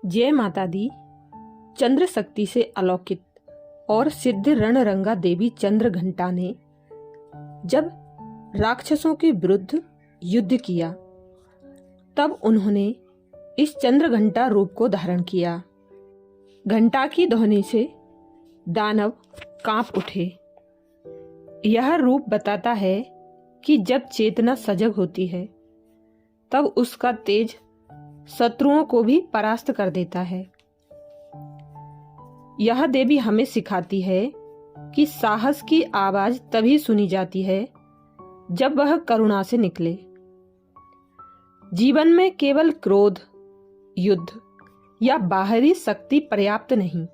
जय माता दी। चंद्र शक्ति से अलौकित और सिद्ध रणरंगा देवी चंद्र घंटा ने जब राक्षसों के विरुद्ध युद्ध किया तब उन्होंने इस चंद्र घंटा रूप को धारण किया। घंटा की ध्वनि से दानव कांप उठे। यह रूप बताता है कि जब चेतना सजग होती है तब उसका तेज शत्रुओं को भी परास्त कर देता है। यह देवी हमें सिखाती है कि साहस की आवाज तभी सुनी जाती है जब वह करुणा से निकले। जीवन में केवल क्रोध, युद्ध या बाहरी शक्ति पर्याप्त नहीं।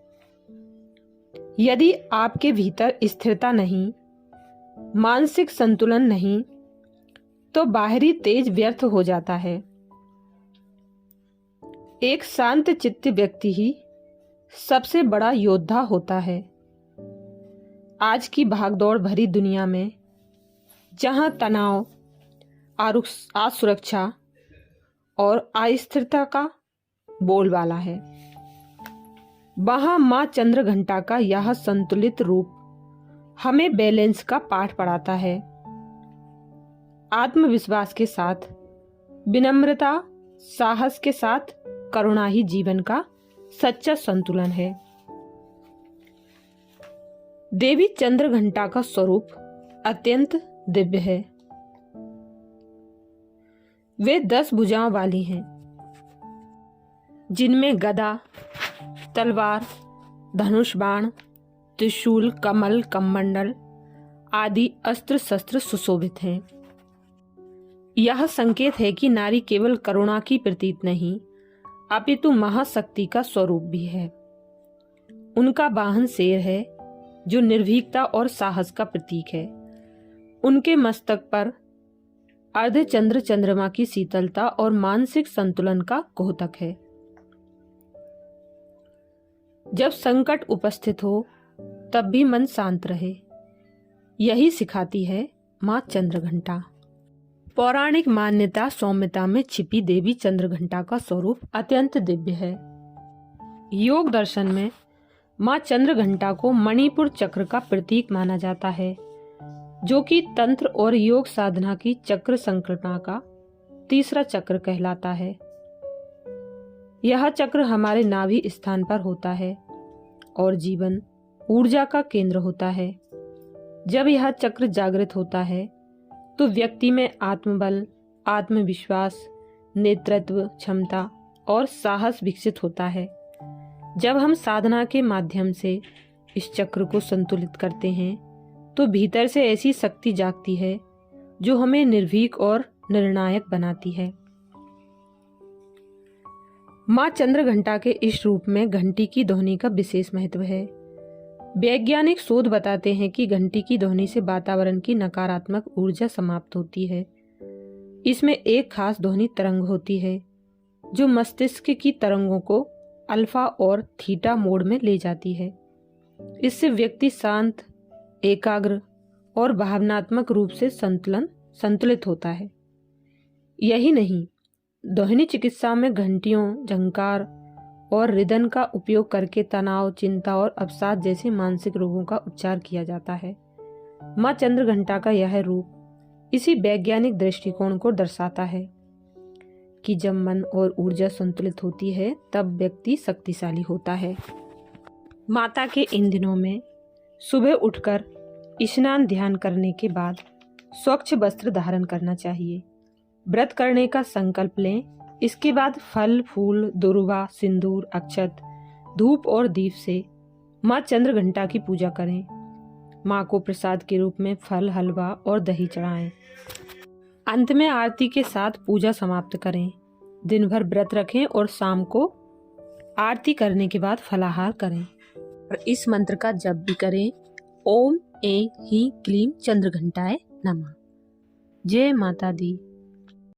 यदि आपके भीतर स्थिरता नहीं, मानसिक संतुलन नहीं, तो बाहरी तेज व्यर्थ हो जाता है। एक शांत चित्त व्यक्ति ही सबसे बड़ा योद्धा होता है। आज की भागदौड़ भरी दुनिया में जहां तनाव, असुरक्षा और अस्थिरता का बोलबाला है, वहां मां चंद्र घंटा का यह संतुलित रूप हमें बैलेंस का पाठ पढ़ाता है। आत्मविश्वास के साथ, विनम्रता, साहस के साथ करुणा ही जीवन का सच्चा संतुलन है। देवी चंद्र घंटा का स्वरूप अत्यंत दिव्य है। वे 10 भुजाओं वाली हैं, जिनमें गदा, तलवार, धनुष बाण, त्रिशूल, कमल, कमंडल आदि अस्त्र शस्त्र सुशोभित हैं। यह संकेत है कि नारी केवल करुणा की प्रतीक नहीं, अपितु महाशक्ति का स्वरूप भी है। उनका वाहन शेर है, जो निर्भीकता और साहस का प्रतीक है। उनके मस्तक पर अर्धचंद्र चंद्रमा की शीतलता और मानसिक संतुलन का द्योतक है। जब संकट उपस्थित हो तब भी मन शांत रहे, यही सिखाती है मां चंद्र घंटा। पौराणिक मान्यता सौम्यता में छिपी देवी चंद्र घंटा का स्वरूप अत्यंत दिव्य है। योग दर्शन में मां चंद्र घंटा को मणिपुर चक्र का प्रतीक माना जाता है, जो कि तंत्र और योग साधना की चक्र संकल्पना का तीसरा चक्र कहलाता है। यह चक्र हमारे नाभि स्थान पर होता है और जीवन ऊर्जा का केंद्र होता है। जब यह चक्र जागृत होता है तो व्यक्ति में आत्मबल, आत्मविश्वास, नेतृत्व क्षमता और साहस विकसित होता है। जब हम साधना के माध्यम से इस चक्र को संतुलित करते हैं तो भीतर से ऐसी शक्ति जागती है जो हमें निर्भीक और निर्णायक बनाती है। मां चंद्र घंटा के इस रूप में घंटी की ध्वनि का विशेष महत्व है। वैज्ञानिक शोध बताते हैं कि घंटी की ध्वनि से वातावरण की नकारात्मक ऊर्जा समाप्त होती है। इसमें एक खास ध्वनि तरंग होती है जो मस्तिष्क की तरंगों को अल्फा और थीटा मोड में ले जाती है। इससे व्यक्ति शांत, एकाग्र और भावनात्मक रूप से संतुलित होता है। यही नहीं, ध्वनि चिकित्सा में घंटियों, झंकार और रिदन का उपयोग करके तनाव, चिंता और अवसाद जैसे मानसिक रोगों का उपचार किया जाता है। मां चंद्र घंटा का यह रूप इसी वैज्ञानिक दृष्टिकोण को दर्शाता है कि जब मन और ऊर्जा संतुलित होती है तब व्यक्ति शक्तिशाली होता है। माता के इन दिनों में सुबह उठकर स्नान ध्यान करने के बाद स्वच्छ वस्त्र धारण करना चाहिए। व्रत करने का संकल्प लें। इसके बाद फल, फूल, दुर्वा, सिंदूर, अक्षत, धूप और दीप से मां चंद्र घंटा की पूजा करें। मां को प्रसाद के रूप में फल, हलवा और दही चढ़ाएं। अंत में आरती के साथ पूजा समाप्त करें। दिन भर व्रत रखें और शाम को आरती करने के बाद फलाहार करें और इस मंत्र का जप भी करें। ओम ऐं ह्रीं क्लीं चंद्र घंटाय नमः। जय माता दी।